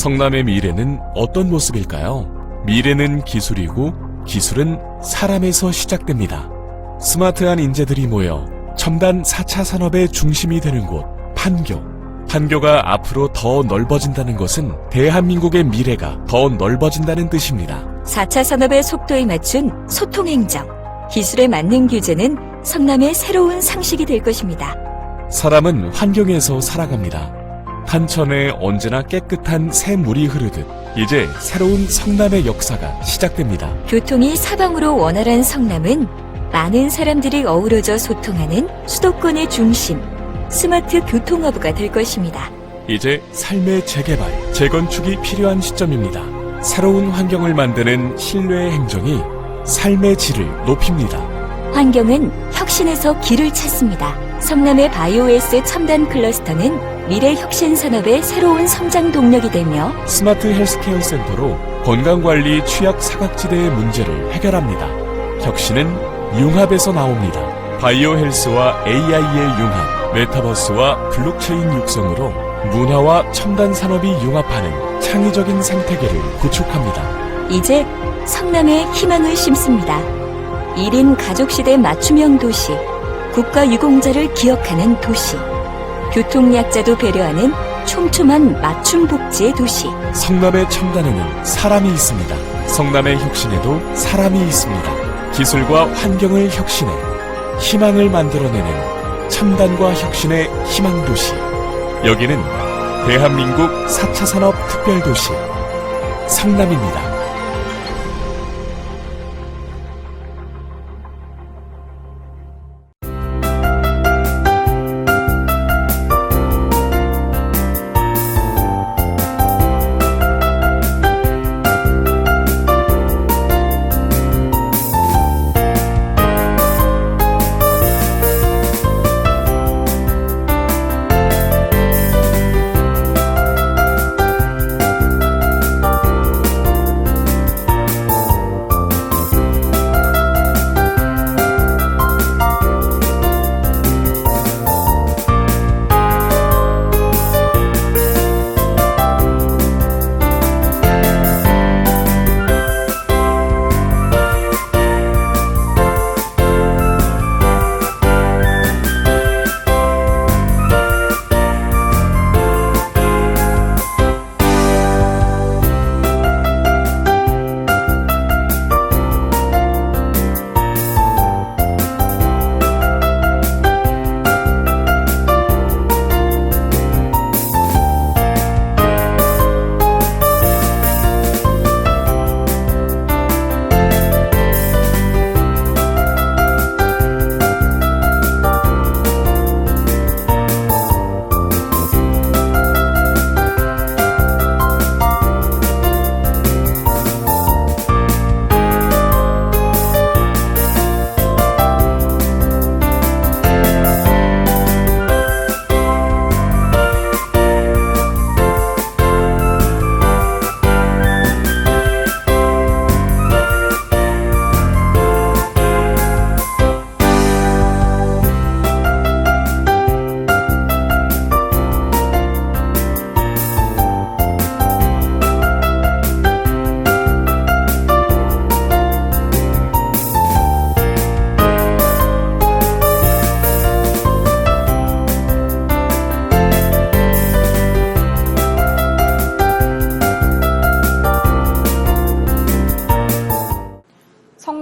성남의 미래는 어떤 모습일까요? 미래는 기술이고 기술은 사람에서 시작됩니다. 스마트한 인재들이 모여 첨단 4차 산업의 중심이 되는 곳, 판교. 판교가 앞으로 더 넓어진다는 것은 대한민국의 미래가 더 넓어진다는 뜻입니다. 4차 산업의 속도에 맞춘 소통행정, 기술에 맞는 규제는 성남의 새로운 상식이 될 것입니다. 사람은 환경에서 살아갑니다. 탄천에 언제나 깨끗한 샘물이 흐르듯 이제 새로운 성남의 역사가 시작됩니다. 교통이 사방으로 원활한 성남은 많은 사람들이 어우러져 소통하는 수도권의 중심, 스마트 교통허브가 될 것입니다. 이제 삶의 재개발, 재건축이 필요한 시점입니다. 새로운 환경을 만드는 신뢰의 행정이 삶의 질을 높입니다. 환경은 혁신에서 길을 찾습니다. 성남의 바이오S 첨단 클러스터는 미래 혁신 산업의 새로운 성장 동력이 되며 스마트 헬스케어 센터로 건강관리 취약 사각지대의 문제를 해결합니다. 혁신은 융합에서 나옵니다. 바이오 헬스와 AI의 융합, 메타버스와 블록체인 육성으로 문화와 첨단 산업이 융합하는 창의적인 생태계를 구축합니다. 이제 성남에 희망을 심습니다. 1인 가족시대 맞춤형 도시, 국가유공자를 기억하는 도시, 교통약자도 배려하는 촘촘한 맞춤 복지의 도시. 성남의 첨단에는 사람이 있습니다. 성남의 혁신에도 사람이 있습니다. 기술과 환경을 혁신해 희망을 만들어내는 첨단과 혁신의 희망도시. 여기는 대한민국 4차 산업 특별도시 성남입니다.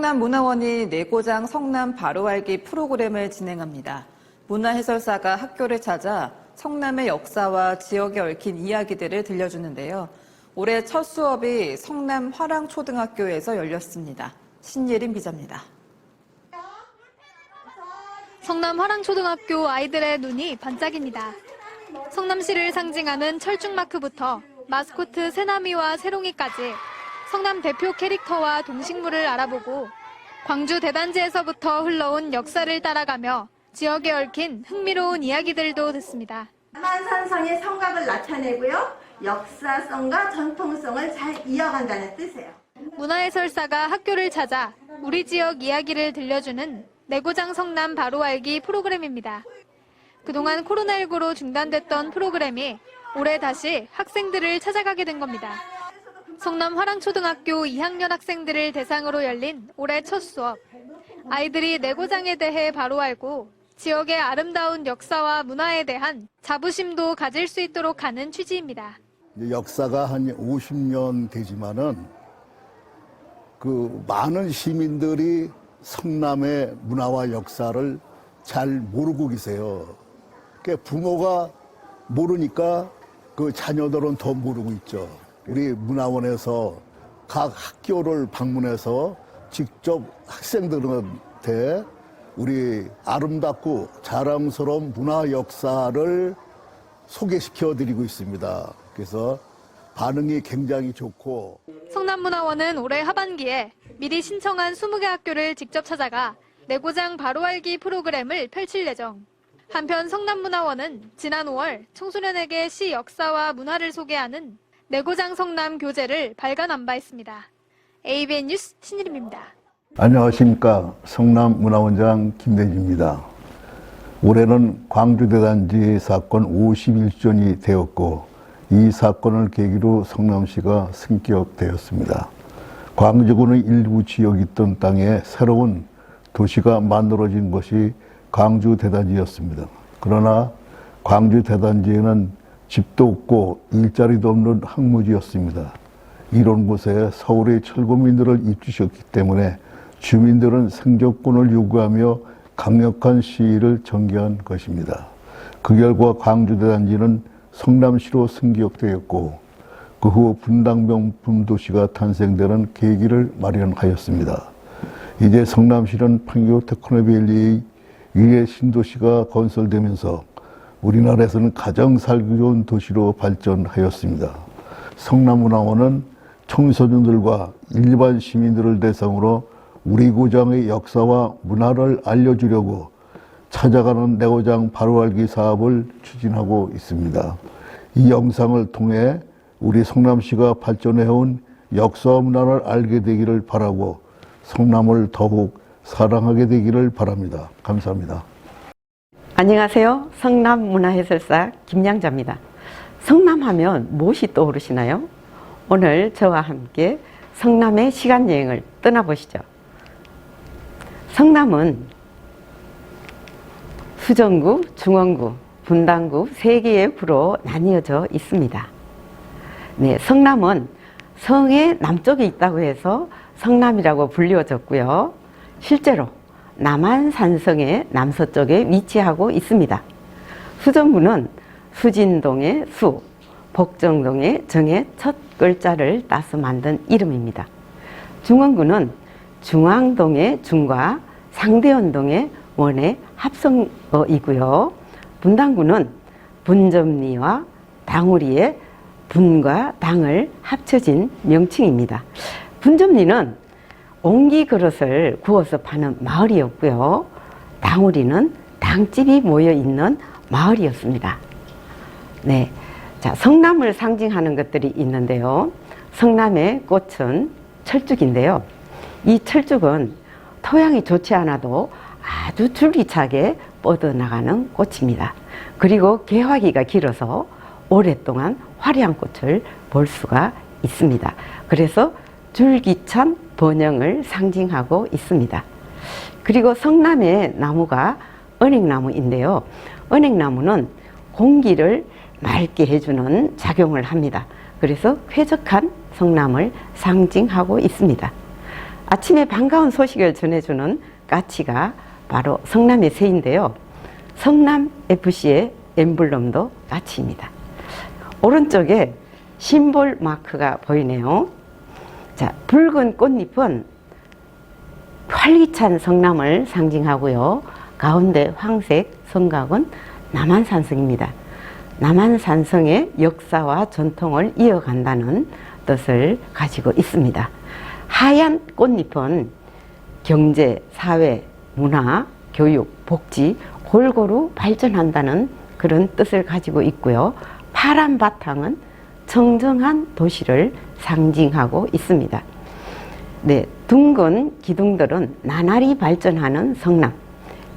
성남문화원이 내고장 성남 바로 알기 프로그램을 진행합니다. 문화해설사가 학교를 찾아 성남의 역사와 지역에 얽힌 이야기들을 들려주는데요. 올해 첫 수업이 성남 화랑초등학교에서 열렸습니다. 신예림 기자입니다. 성남 화랑초등학교 아이들의 눈이 반짝입니다. 성남시를 상징하는 철쭉마크부터 마스코트 새나미와 새롱이까지 성남 대표 캐릭터와 동식물을 알아보고 광주 대단지에서부터 흘러온 역사를 따라가며 지역에 얽힌 흥미로운 이야기들도 듣습니다. 남한산성의 성곽을 나타내고요. 역사성과 전통성을 잘 이어간다는 뜻이에요. 문화해설사가 학교를 찾아 우리 지역 이야기를 들려주는 내고장 성남 바로 알기 프로그램입니다. 그동안 코로나19로 중단됐던 프로그램이 올해 다시 학생들을 찾아가게 된 겁니다. 성남 화랑초등학교 2학년 학생들을 대상으로 열린 올해 첫 수업. 아이들이 내고장에 대해 바로 알고 지역의 아름다운 역사와 문화에 대한 자부심도 가질 수 있도록 하는 취지입니다. 역사가 한 50년 되지만은 그 많은 시민들이 성남의 문화와 역사를 잘 모르고 계세요. 그러니까 부모가 모르니까 그 자녀들은 더 모르고 있죠. 우리 문화원에서 각 학교를 방문해서 직접 학생들한테 우리 아름답고 자랑스러운 문화 역사를 소개시켜 드리고 있습니다. 그래서 반응이 굉장히 좋고. 성남문화원은 올해 하반기에 미리 신청한 20개 학교를 직접 찾아가 내고장 바로 알기 프로그램을 펼칠 예정. 한편 성남문화원은 지난 5월 청소년에게 시 역사와 문화를 소개하는 내고장 성남 교재를 발간한 바 있습니다. ABN 뉴스 신일임입니다. 안녕하십니까. 성남문화원장 김대지입니다. 올해는 광주대단지 사건 51주년이 되었고 이 사건을 계기로 성남시가 승격되었습니다. 광주군의 일부 지역이 있던 땅에 새로운 도시가 만들어진 것이 광주대단지였습니다. 그러나 광주대단지에는 집도 없고 일자리도 없는 항무지였습니다. 이런 곳에 서울의 철거민들을 입주시켰기 때문에 주민들은 생존권을 요구하며 강력한 시위를 전개한 것입니다. 그 결과 광주대단지는 성남시로 승격되었고 그 후 분당명품 도시가 탄생되는 계기를 마련하였습니다. 이제 성남시는 판교 테크노밸리의 위례 신도시가 건설되면서 우리나라에서는 가장 살기 좋은 도시로 발전하였습니다. 성남문화원은 청소년들과 일반 시민들을 대상으로 우리 고장의 역사와 문화를 알려주려고 찾아가는 내고장 바로 알기 사업을 추진하고 있습니다. 이 영상을 통해 우리 성남시가 발전해온 역사와 문화를 알게 되기를 바라고 성남을 더욱 사랑하게 되기를 바랍니다. 감사합니다. 안녕하세요. 성남문화해설사 김양자입니다. 성남하면 무엇이 떠오르시나요? 오늘 저와 함께 성남의 시간여행을 떠나보시죠. 성남은 수정구, 중원구, 분당구 3개의 구로 나뉘어져 있습니다. 네, 성남은 성의 남쪽에 있다고 해서 성남이라고 불리워졌고요. 실제로 남한산성의 남서쪽에 위치하고 있습니다. 수정구는 수진동의 수, 복정동의 정의 첫 글자를 따서 만든 이름입니다. 중원구는 중앙동의 중과 상대원동의 원의 합성어이고요. 분당구는 분점리와 당우리의 분과 당을 합쳐진 명칭입니다. 분점리는 옹기 그릇을 구워서 파는 마을이었고요. 당우리는 당집이 모여 있는 마을이었습니다. 네, 자, 성남을 상징하는 것들이 있는데요. 성남의 꽃은 철쭉인데요. 이 철쭉은 토양이 좋지 않아도 아주 줄기차게 뻗어나가는 꽃입니다. 그리고 개화기가 길어서 오랫동안 화려한 꽃을 볼 수가 있습니다. 그래서 줄기찬 번영을 상징하고 있습니다. 그리고 성남의 나무가 은행나무인데요. 은행나무는 공기를 맑게 해주는 작용을 합니다. 그래서 쾌적한 성남을 상징하고 있습니다. 아침에 반가운 소식을 전해주는 까치가 바로 성남의 새인데요. 성남FC의 엠블럼도 까치입니다. 오른쪽에 심볼 마크가 보이네요. 자, 붉은 꽃잎은 활기찬 성남을 상징하고요. 가운데 황색 성곽은 남한산성입니다. 남한산성의 역사와 전통을 이어간다는 뜻을 가지고 있습니다. 하얀 꽃잎은 경제, 사회, 문화, 교육, 복지 골고루 발전한다는 그런 뜻을 가지고 있고요. 파란 바탕은 청정한 도시를 상징하고 있습니다. 네, 둥근 기둥들은 나날이 발전하는 성남,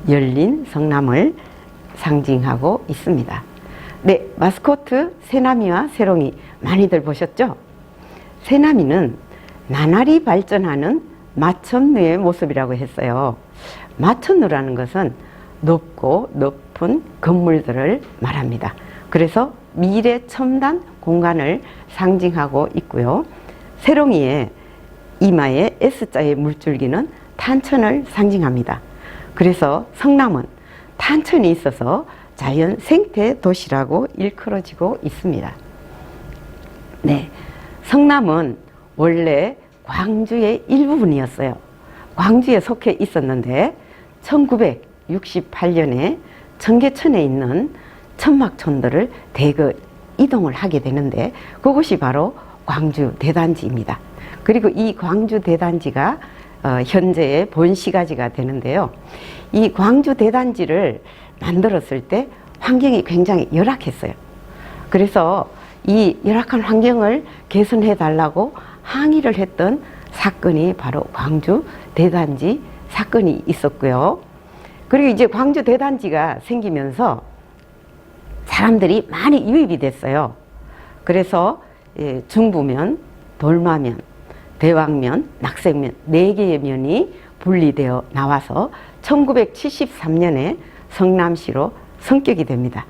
열린 성남을 상징하고 있습니다. 네, 마스코트 새나미와 새롱이 많이들 보셨죠? 새나미는 나날이 발전하는 마천루의 모습이라고 했어요. 마천루라는 것은 높고 높은 건물들을 말합니다. 그래서 미래 첨단 공간을 상징하고 있고요. 새롱이의 이마에 S자의 물줄기는 탄천을 상징합니다. 그래서 성남은 탄천이 있어서 자연 생태 도시라고 일컬어지고 있습니다. 네, 성남은 원래 광주의 일부분이었어요. 광주에 속해 있었는데 1968년에 청계천에 있는 천막촌들을 대거 이동을 하게 되는데 그곳이 바로 광주 대단지입니다. 그리고 이 광주 대단지가 현재의 본시가지가 되는데요. 이 광주 대단지를 만들었을 때 환경이 굉장히 열악했어요. 그래서 이 열악한 환경을 개선해 달라고 항의를 했던 사건이 바로 광주 대단지 사건이 있었고요. 그리고 이제 광주 대단지가 생기면서 사람들이 많이 유입이 됐어요. 그래서 중부면, 돌마면, 대왕면, 낙생면 4개의 면이 분리되어 나와서 1973년에 성남시로 성격이 됩니다.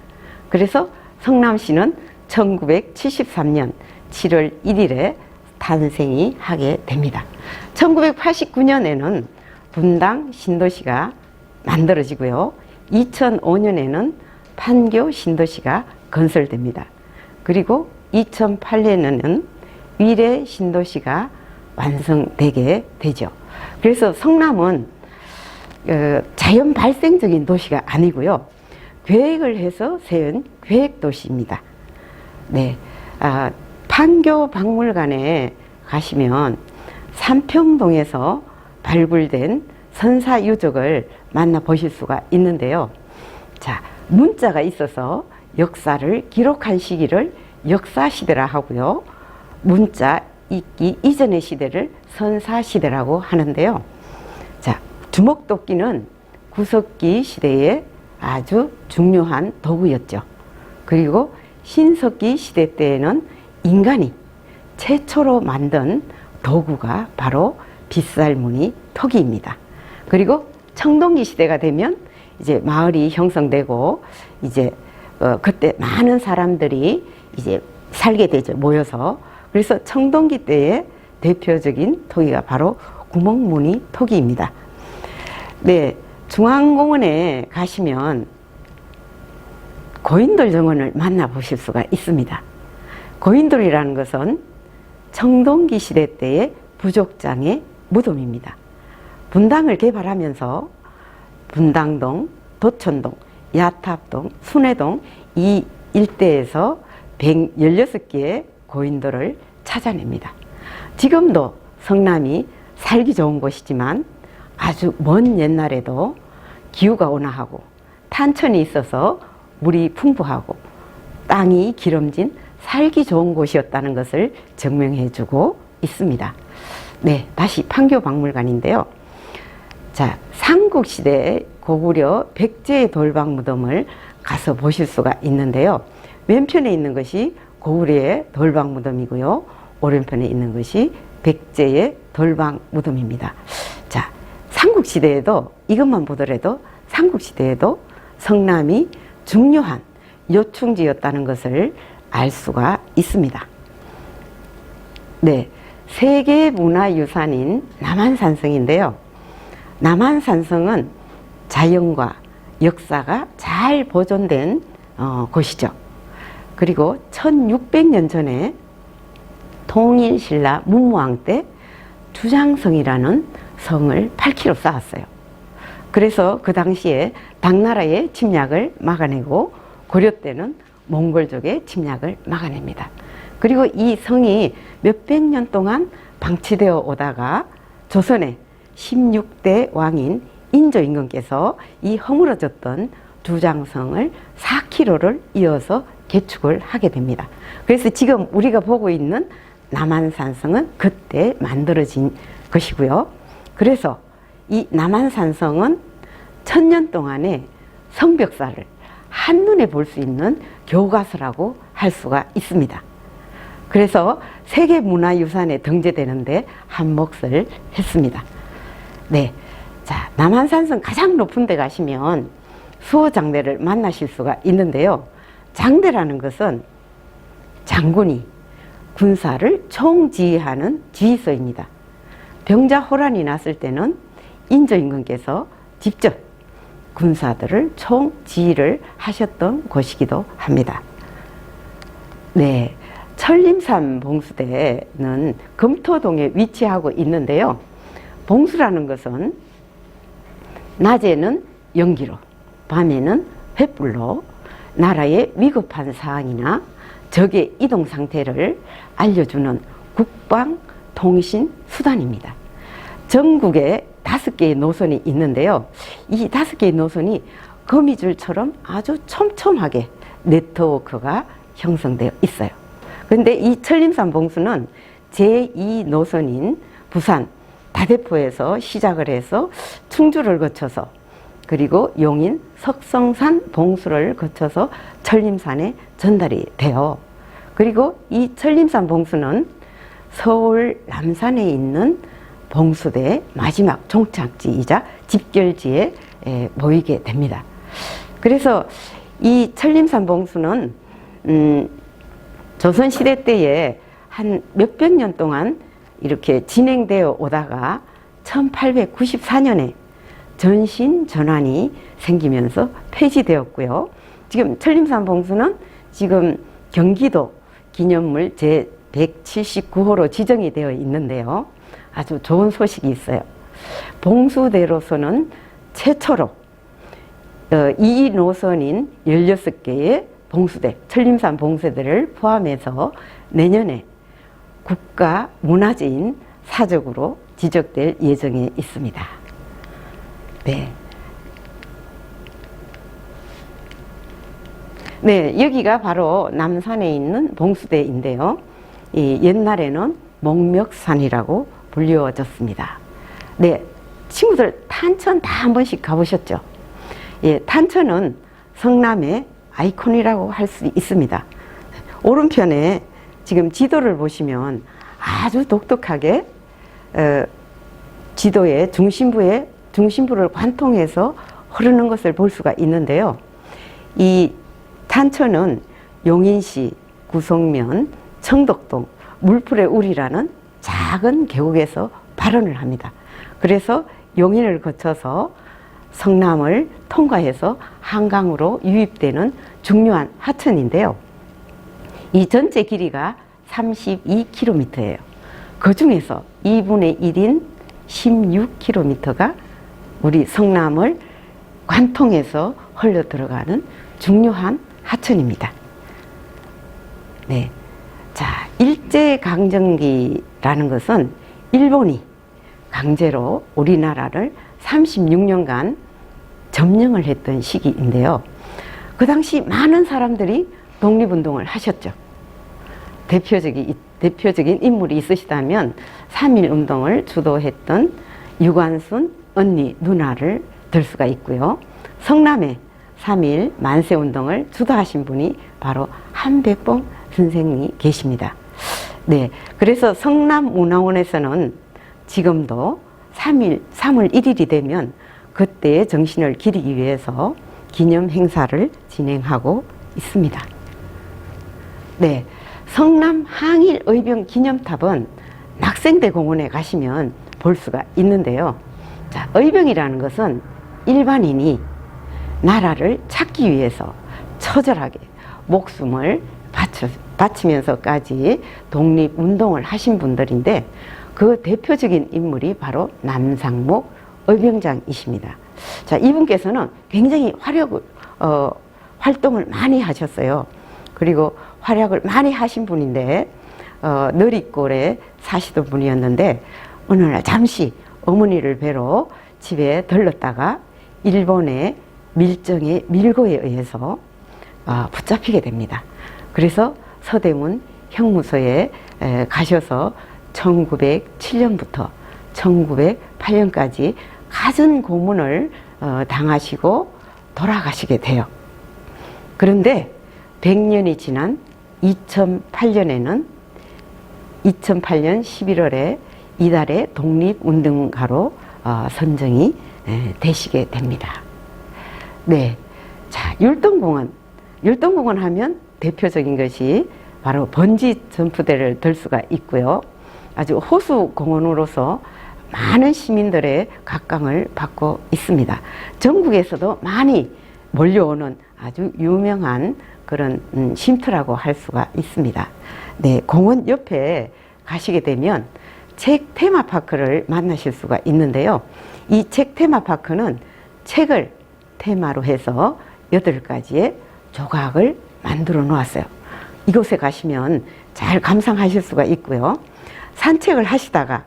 그래서 성남시는 1973년 7월 1일에 탄생이 하게 됩니다. 1989년에는 분당 신도시가 만들어지고요. 2005년에는 판교 신도시가 건설됩니다. 그리고 2008년에는 위례 신도시가 완성되게 되죠. 그래서 성남은 자연 발생적인 도시가 아니고요. 계획을 해서 세운 계획도시입니다. 네, 판교 박물관에 가시면 삼평동에서 발굴된 선사유적을 만나보실 수가 있는데요. 자, 문자가 있어서 역사를 기록한 시기를 역사시대라 하고요. 문자 있기 이전의 시대를 선사시대라고 하는데요. 자, 주먹도끼는 구석기 시대에 아주 중요한 도구였죠. 그리고 신석기 시대 때에는 인간이 최초로 만든 도구가 바로 빗살무늬 토기입니다. 그리고 청동기 시대가 되면 이제 마을이 형성되고 이제 그때 많은 사람들이 이제 살게 되죠. 모여서. 그래서 청동기 때의 대표적인 토기가 바로 구멍무늬 토기입니다. 네, 중앙공원에 가시면 고인돌 정원을 만나보실 수가 있습니다. 고인돌이라는 것은 청동기 시대 때의 부족장의 무덤입니다. 분당을 개발하면서 분당동, 도천동, 야탑동, 순회동 이 일대에서 116개의 고인돌을 찾아냅니다. 지금도 성남이 살기 좋은 곳이지만 아주 먼 옛날에도 기후가 온화하고 탄천이 있어서 물이 풍부하고 땅이 기름진 살기 좋은 곳이었다는 것을 증명해주고 있습니다. 네, 다시 판교 박물관인데요. 자, 삼국시대 고구려 백제의 돌방 무덤을 가서 보실 수가 있는데요. 왼편에 있는 것이 고구려의 돌방 무덤이고요. 오른편에 있는 것이 백제의 돌방 무덤입니다. 자, 삼국시대에도 이것만 보더라도 삼국시대에도 성남이 중요한 요충지였다는 것을 알 수가 있습니다. 네, 세계문화유산인 남한산성인데요. 남한산성은 자연과 역사가 잘 보존된 곳이죠. 그리고 1600년 전에 통일신라 문무왕 때 주장성이라는 성을 8km 쌓았어요. 그래서 그 당시에 당나라의 침략을 막아내고 고려 때는 몽골족의 침략을 막아냅니다. 그리고 이 성이 몇백 년 동안 방치되어 오다가 조선의 16대 왕인 인조임금께서 이 허물어졌던 두장성을 4km를 이어서 개축을 하게 됩니다. 그래서 지금 우리가 보고 있는 남한산성은 그때 만들어진 것이고요. 그래서 이 남한산성은 1000년 동안의 성벽사를 한눈에 볼 수 있는 교과서라고 할 수가 있습니다. 그래서 세계문화유산에 등재되는데 한 몫을 했습니다. 네, 자, 남한산성 가장 높은 데 가시면 수호장대를 만나실 수가 있는데요. 장대라는 것은 장군이 군사를 총지휘하는 지휘소입니다. 병자호란이 났을 때는 인조임금께서 직접 군사들을 총지휘를 하셨던 곳이기도 합니다. 네, 천림산 봉수대는 금토동에 위치하고 있는데요. 봉수라는 것은 낮에는 연기로, 밤에는 횃불로 나라의 위급한 사항이나 적의 이동 상태를 알려주는 국방 통신 수단입니다. 전국에 5개의 노선이 있는데요. 이 5개의 노선이 거미줄처럼 아주 촘촘하게 네트워크가 형성되어 있어요. 그런데 이 천림산 봉수는 제2 노선인 부산 다대포에서 시작을 해서 충주를 거쳐서 그리고 용인 석성산 봉수를 거쳐서 천림산에 전달이 돼요. 그리고 이 천림산 봉수는 서울 남산에 있는 봉수대의 마지막 종착지이자 집결지에 모이게 됩니다. 그래서 이 천림산 봉수는 조선시대 때에 한 몇백 년 동안 이렇게 진행되어 오다가 1894년에 전신전환이 생기면서 폐지되었고요. 지금 천림산 봉수는 지금 경기도 기념물 제179호로 지정이 되어 있는데요. 아주 좋은 소식이 있어요. 봉수대로서는 최초로 이 노선인 16개의 봉수대, 천림산 봉수대를 포함해서 내년에 국가문화재인 사적으로 지적될 예정에 있습니다. 네. 네, 여기가 바로 남산에 있는 봉수대인데요. 옛날에는 목멱산이라고 불리워졌습니다. 네, 친구들 탄천 다 한 번씩 가보셨죠? 예, 탄천은 성남의 아이콘이라고 할 수 있습니다. 오른편에 지금 지도를 보시면 아주 독특하게 지도의 중심부를 관통해서 흐르는 것을 볼 수가 있는데요. 이 탄천은 용인시 구성면 청덕동 물풀의 우리라는 작은 계곡에서 발원을 합니다. 그래서 용인을 거쳐서 성남을 통과해서 한강으로 유입되는 중요한 하천인데요. 이 전체 길이가 32km예요. 그 중에서 2분의 1인 16km가 우리 성남을 관통해서 흘러 들어가는 중요한 하천입니다. 네. 자, 일제강점기라는 것은 일본이 강제로 우리나라를 36년간 점령을 했던 시기인데요. 그 당시 많은 사람들이 독립운동을 하셨죠. 대표적인 인물이 있으시다면 3.1운동을 주도했던 유관순 언니 누나를 들 수가 있고요. 성남에 3.1 만세운동을 주도하신 분이 바로 한백봉 선생님이 계십니다. 네, 그래서 성남문화원에서는 지금도 3월 1일이 되면 그때의 정신을 기리기 위해서 기념 행사를 진행하고 있습니다. 네, 성남 항일 의병 기념탑은 낙생대 공원에 가시면 볼 수가 있는데요. 자, 의병이라는 것은 일반인이 나라를 찾기 위해서 처절하게 목숨을 바치면서까지 독립운동을 하신 분들인데 그 대표적인 인물이 바로 남상목 의병장이십니다. 자, 이분께서는 굉장히 활동을 많이 하셨어요. 그리고 활약을 많이 하신 분인데 너릿골에 사시던 분이었는데 어느 날 잠시 어머니를 뵈러 집에 들렀다가 일본의 밀정의 밀고에 의해서 붙잡히게 됩니다. 그래서 서대문 형무소에 가셔서 1907년부터 1908년까지 갖은 고문을 당하시고 돌아가시게 돼요. 그런데 100년이 지난 2008년 11월에 이달의 독립운동가로 선정이 되시게 됩니다. 네. 자, 율동공원 하면 대표적인 것이 바로 번지 점프대를 들 수가 있고요. 아주 호수 공원으로서 많은 시민들의 각광을 받고 있습니다. 전국에서도 많이 몰려오는 아주 유명한 그런 쉼터라고 할 수가 있습니다. 네, 공원 옆에 가시게 되면 책 테마파크를 만나실 수가 있는데요. 이 책 테마파크는 책을 테마로 해서 8가지의 조각을 만들어 놓았어요. 이곳에 가시면 잘 감상하실 수가 있고요. 산책을 하시다가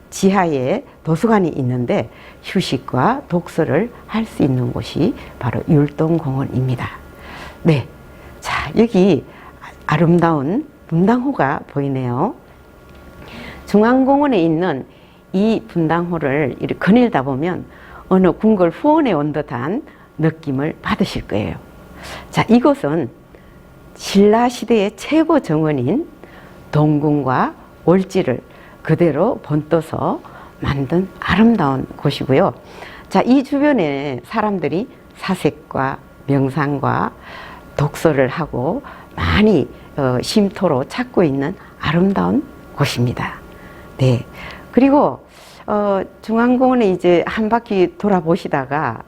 지하에 도서관이 있는데 휴식과 독서를 할 수 있는 곳이 바로 율동공원입니다. 네, 자, 여기 아름다운 분당호가 보이네요. 중앙공원에 있는 이 분당호를 이렇게 거닐다 보면 어느 궁궐 후원에 온 듯한 느낌을 받으실 거예요. 자, 이곳은 신라시대의 최고 정원인 동궁과 월지를 그대로 본떠서 만든 아름다운 곳이고요. 자, 이 주변에 사람들이 사색과 명상과 독서를 하고 많이 쉼터로 찾고 있는 아름다운 곳입니다. 네. 그리고 중앙공원에 이제 한 바퀴 돌아보시다가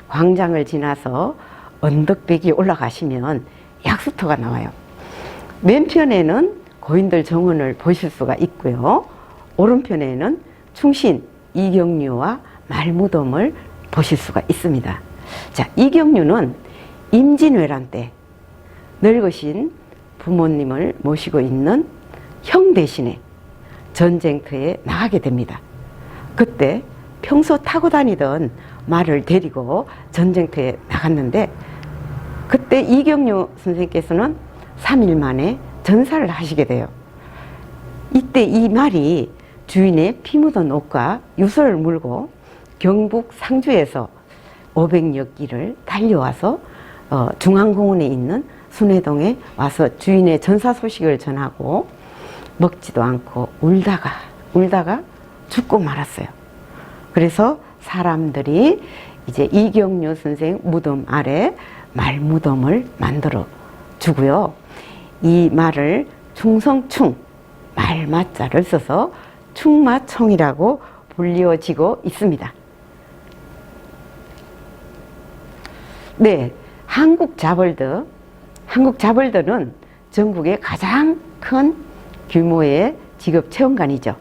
광장을 지나서 언덕배기 올라가시면 약수터가 나와요. 맨편에는 고인들 정원을 보실 수가 있고요. 오른편에는 충신 이경류와 말무덤을 보실 수가 있습니다. 자, 이경류는 임진왜란 때 늙으신 부모님을 모시고 있는 형 대신에 전쟁터에 나가게 됩니다. 그때 평소 타고 다니던 말을 데리고 전쟁터에 나갔는데 그때 이경류 선생님께서는 3일 만에 전사를 하시게 돼요. 이때 이 말이 주인의 피 묻은 옷과 유서를 물고 경북 상주에서 500여 길을 달려와서 중앙공원에 있는 순회동에 와서 주인의 전사 소식을 전하고 먹지도 않고 울다가 죽고 말았어요. 그래서 사람들이 이제 이경류 선생 무덤 아래 말무덤을 만들어 주고요. 이 말을 충성충 말마자를 써서 충마청이라고 불리워지고 있습니다. 네, 한국자벌드는 전국의 가장 큰 규모의 직업체험관이죠.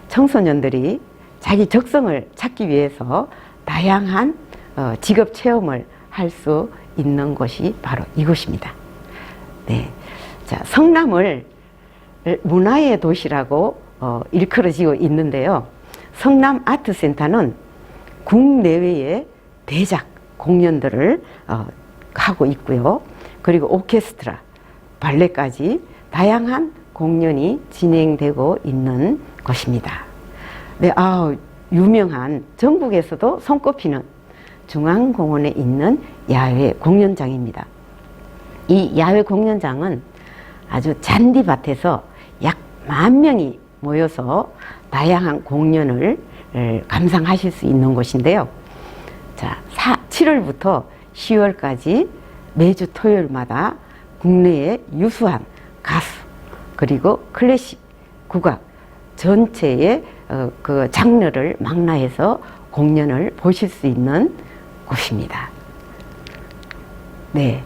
청소년들이 자기 적성을 찾기 위해서 다양한 직업체험을 할 수 있는 곳이 바로 이곳입니다. 네, 자, 성남을 문화의 도시라고 일컬어지고 있는데요. 성남 아트센터는 국내외의 대작 공연들을 하고 있고요. 그리고 오케스트라, 발레까지 다양한 공연이 진행되고 있는 곳입니다. 네, 유명한 전국에서도 손꼽히는 중앙공원에 있는 야외 공연장입니다. 이 야외 공연장은 아주 잔디밭에서 약 10,000명이 모여서 다양한 공연을 감상하실 수 있는 곳인데요. 자, 7월부터 10월까지 매주 토요일마다 국내의 유수한 가수 그리고 클래식, 국악 전체의 그 장르를 망라해서 공연을 보실 수 있는 곳입니다. 네,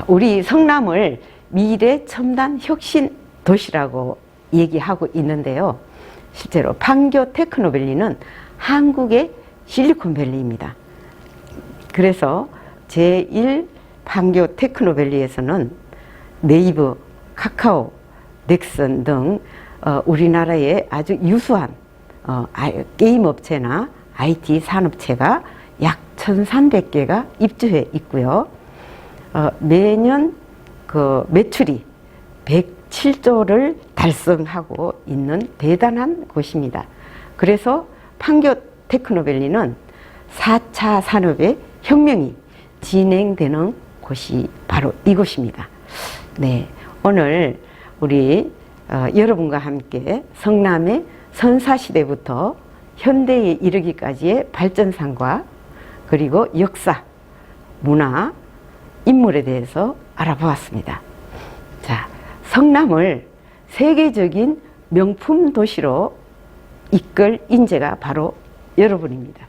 우리 성남을 미래 첨단 혁신 도시라고 얘기하고 있는데요. 실제로 판교 테크노밸리는 한국의 실리콘밸리입니다. 그래서 제1 판교 테크노밸리에서는 네이버, 카카오, 넥슨 등 우리나라의 아주 유수한 게임 업체나 IT 산업체가 약 1,300개가 입주해 있고요. 매년 그 매출이 107조를 달성하고 있는 대단한 곳입니다. 그래서 판교 테크노밸리는 4차 산업의 혁명이 진행되는 곳이 바로 이곳입니다. 네, 오늘 우리 여러분과 함께 성남의 선사시대부터 현대에 이르기까지의 발전상과 그리고 역사, 문화, 인물에 대해서 알아보았습니다. 자, 성남을 세계적인 명품 도시로 이끌 인재가 바로 여러분입니다.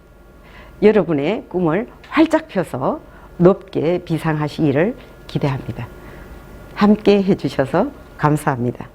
여러분의 꿈을 활짝 펴서 높게 비상하시기를 기대합니다. 함께 해주셔서 감사합니다.